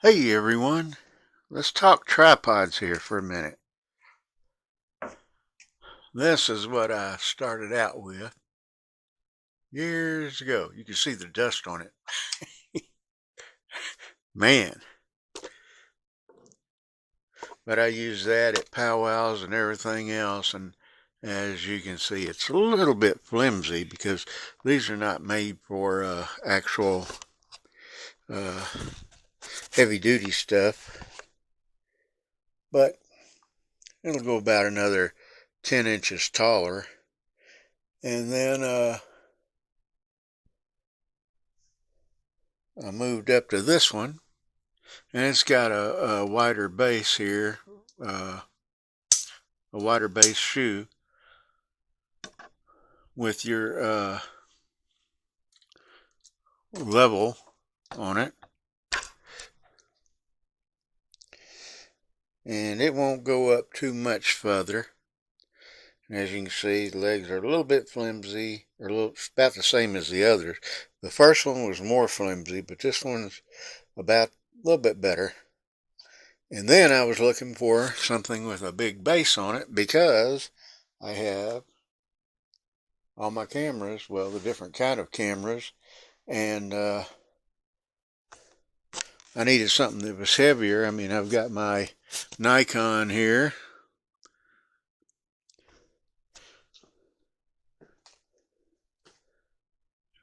Hey everyone, let's talk tripods here for a minute. This is what I started out with years ago. You can see the dust on it. Man, but I use that at powwows and everything else, and as you can see, it's a little bit flimsy because these are not made for actual uh, heavy duty stuff, but it'll go about another 10 inches taller. And then I moved up to this one, and it's got a wider base here, a wider base shoe with your level on it, and it won't go up too much further. And as you can see, the legs are a little bit flimsy, or about the same as the others. The first one was more flimsy, but this one's about a little bit better. And then I was looking for something with a big base on it because I have all my cameras, well, the different kind of cameras, and I needed something that was heavier. I mean, I've got my Nikon here,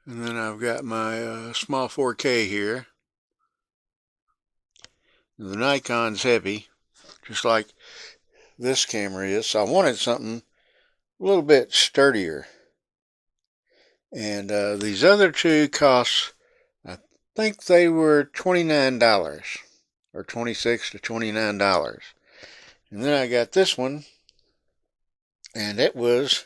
and then I've got my small 4K here. The Nikon's heavy, just like this camera is, so I wanted something a little bit sturdier. And these other two cost, I think they were $29 or $26 to $29. And then I got this one, and it was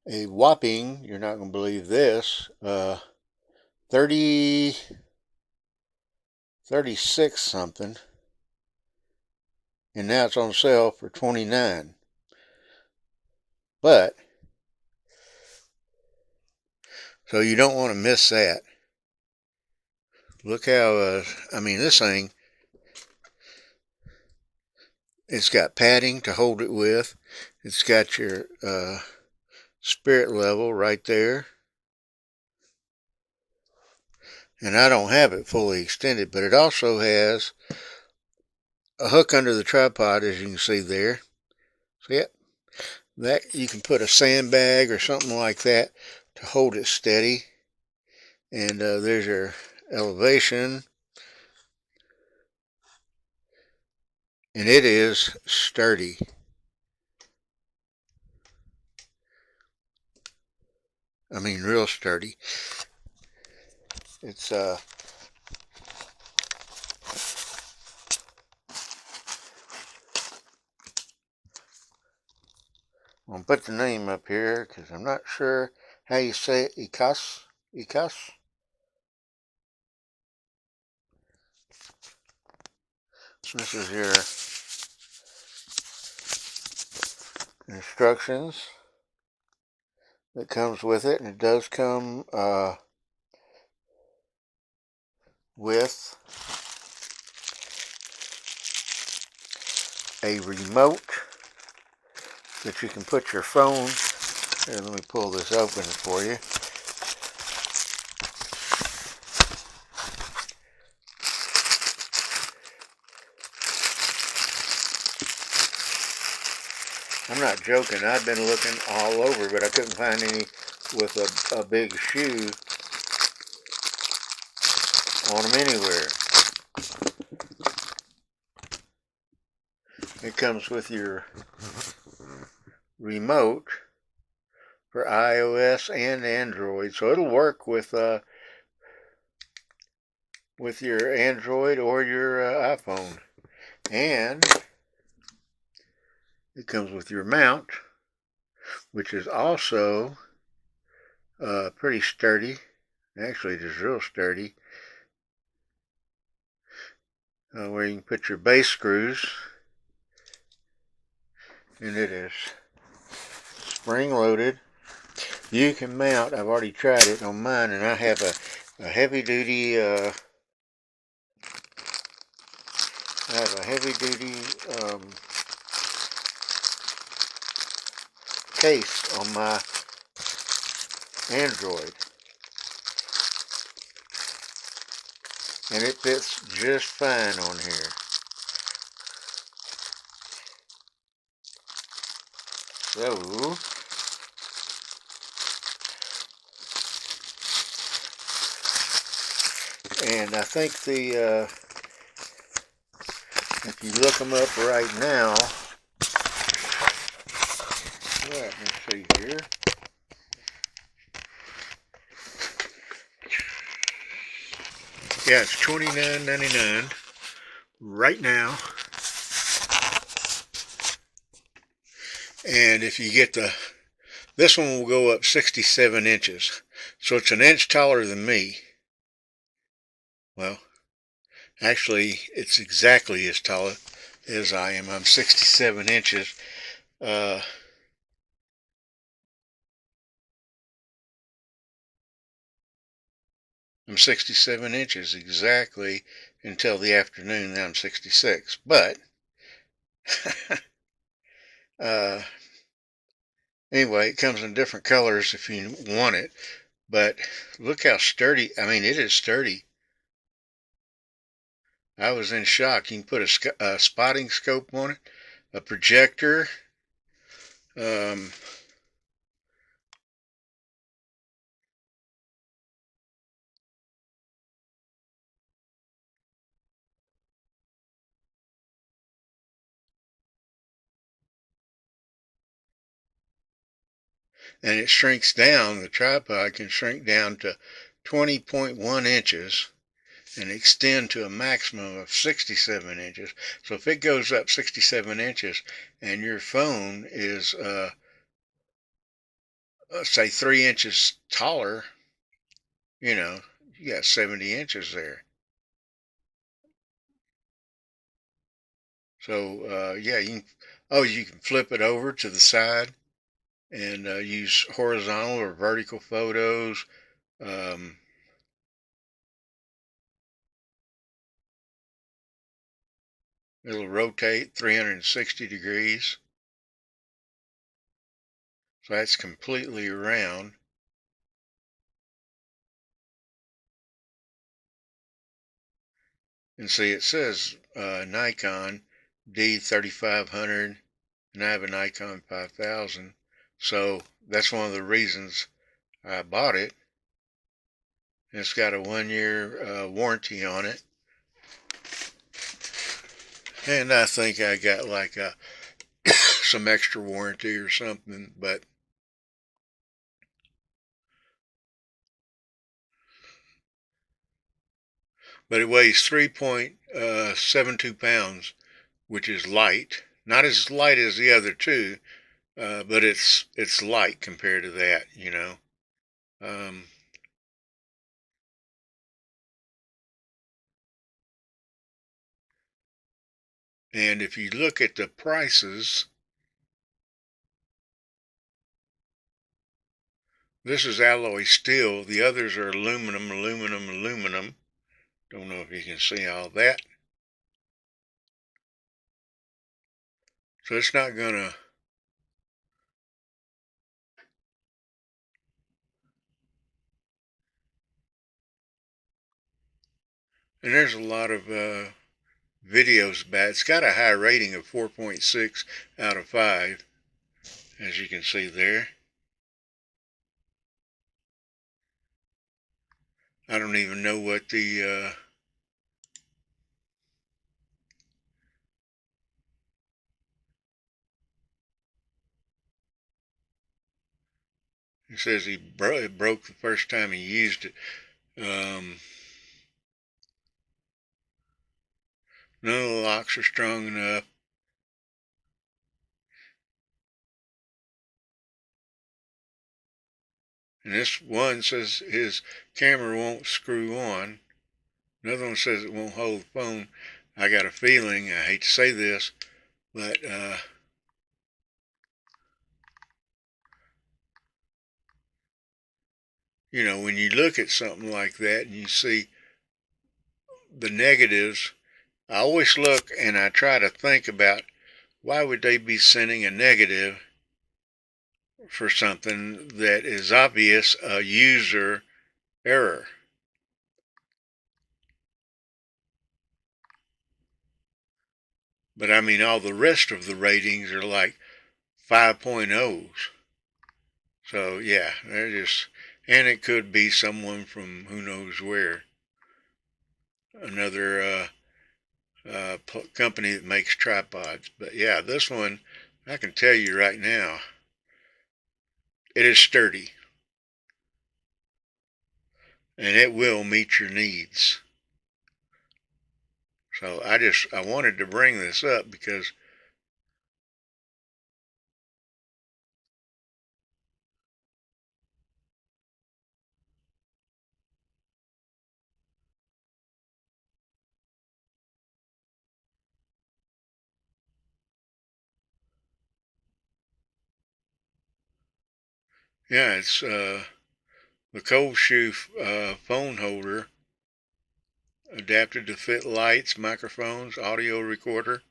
a whopping, you're not going to believe this, 36 something, and now it's on sale for 29. But so you don't want to miss that. Look how I mean, this thing, it's got padding to hold it with. It's got your spirit level right there, and I don't have it fully extended, but it also has a hook under the tripod, as you can see there. See it? That you can put a sandbag or something like that to hold it steady. And there's your elevation, and it is sturdy. I mean, real sturdy. It's I'm gonna put the name up here because I'm not sure how you say it. Eicaus. So this is your instructions that comes with it, and it does come with a remote that you can put your phone. Here, let me pull this open for you. I'm not joking. I've been looking all over, but I couldn't find any with a big shoe on them anywhere. It comes with your remote for iOS and Android, so it'll work with your Android or your iPhone. And it comes with your mount, which is also pretty sturdy. Actually, it is real sturdy. Where you can put your base screws, and it is spring loaded. You can mount, I've already tried it on mine, and I have a heavy duty I have a heavy duty case on my Android, and it fits just fine on here. So and I think the if you look them up right now, let me see here. Yeah, it's $29.99 right now. And if you get this one will go up 67 inches. So it's an inch taller than me. Well, actually, it's exactly as tall as I am. I'm 67 inches. I'm 67 inches exactly until the afternoon. Now I'm 66. But anyway, it comes in different colors if you want it. But look how sturdy. I mean, it is sturdy. I was in shock. You can put a spotting scope on it, a projector, um, and it shrinks down. The tripod can shrink down to 20.1 inches and extend to a maximum of 67 inches. So if it goes up 67 inches and your phone is, say 3 inches taller, you know, you got 70 inches there. So, yeah, you can flip it over to the side and use horizontal or vertical photos. Um, It'll rotate 360 degrees. So that's completely around. And see, it says Nikon D3500, and I have a Nikon 5000. So that's one of the reasons I bought it. And it's got a 1-year warranty on it. And I think I got like some extra warranty or something, but it weighs 3.72 pounds, which is light. Not as light as the other two, but it's light compared to that, you know. Um, and if you look at the prices, this is alloy steel. The others are aluminum, aluminum, aluminum. Don't know if you can see all that. So it's not gonna. And there's a lot of videos about it. It's got a high rating of 4.6 out of 5, as you can see there. I don't even know what the it says it broke the first time he used it. None of the locks are strong enough. And this one says his camera won't screw on. Another one says it won't hold the phone. I got a feeling, I hate to say this, but you know, when you look at something like that and you see the negatives, I always look and I try to think about why would they be sending a negative for something that is obvious a user error. But I mean, all the rest of the ratings are like 5.0s. So yeah, they're just, and it could be someone from who knows where. Another company that makes tripods. But yeah, this one, I can tell you right now, it is sturdy. And it will meet your needs. So I wanted to bring this up because yeah, it's the cold shoe phone holder adapted to fit lights, microphones, audio recorder,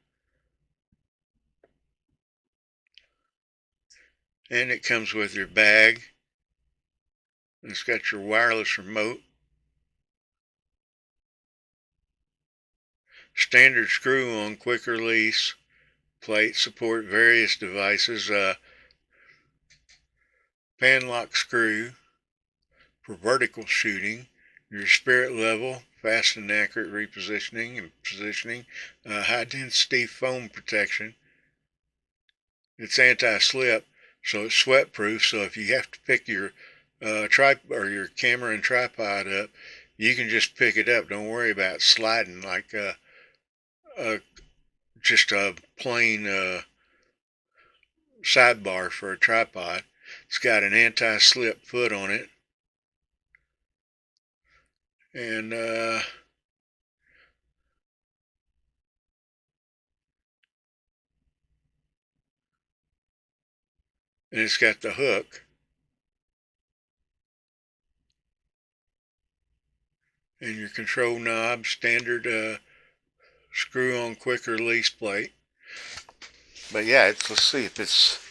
and it comes with your bag. It's got your wireless remote, standard screw-on quick release plates support various devices, pan lock screw for vertical shooting, your spirit level, fast and accurate repositioning and positioning, high density foam protection. It's anti-slip, so it's sweat proof. So if you have to pick your your camera and tripod up, you can just pick it up. Don't worry about sliding like just a plain sidebar for a tripod. It's got an anti-slip foot on it, and it's got the hook, and your control knob, standard screw-on quick release plate. But yeah, let's see if it's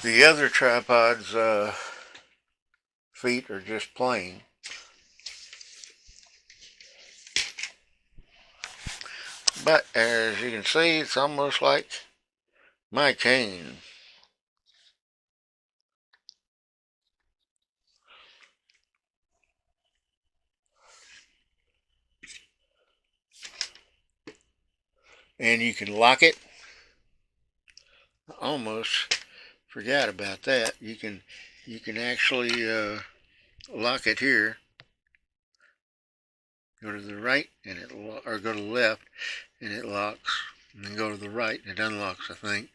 the other tripod's feet are just plain. But as you can see, it's almost like my cane. And you can lock it. Almost forgot about that. You can actually lock it here. Go to the right and or go to the left and it locks. And then go to the right and it unlocks, I think.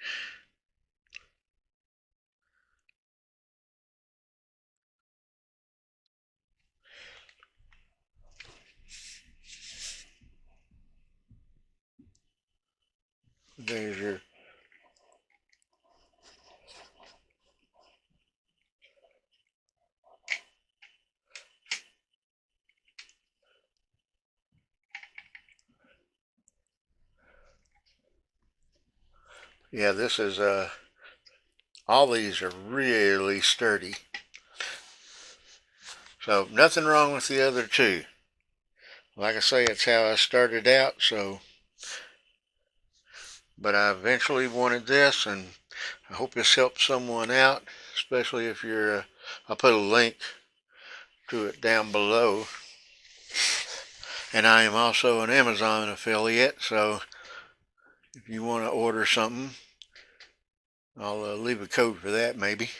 There's your yeah, this is all these are really sturdy. So nothing wrong with the other two. Like I say, it's how I started out, so but I eventually wanted this, and I hope this helps someone out, especially if you're I'll put a link to it down below. And I am also an Amazon affiliate, so if you want to order something, I'll leave a code for that maybe.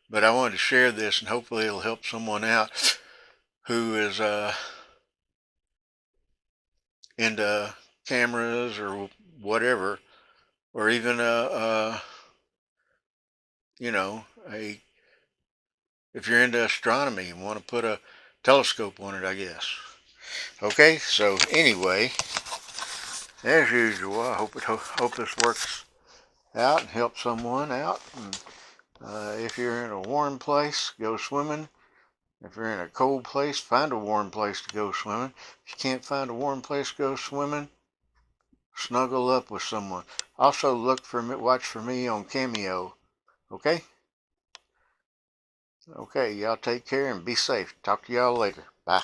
But I wanted to share this, and hopefully it'll help someone out who is into cameras or whatever, or even you know, if you're into astronomy and want to put a telescope on it, I guess. Okay, so anyway, as usual, I hope this works out and helps someone out. And if you're in a warm place, go swimming. If you're in a cold place, find a warm place to go swimming. If you can't find a warm place to go swimming, snuggle up with someone. Also watch for me on Cameo. Okay? Okay, y'all take care and be safe. Talk to y'all later. Bye.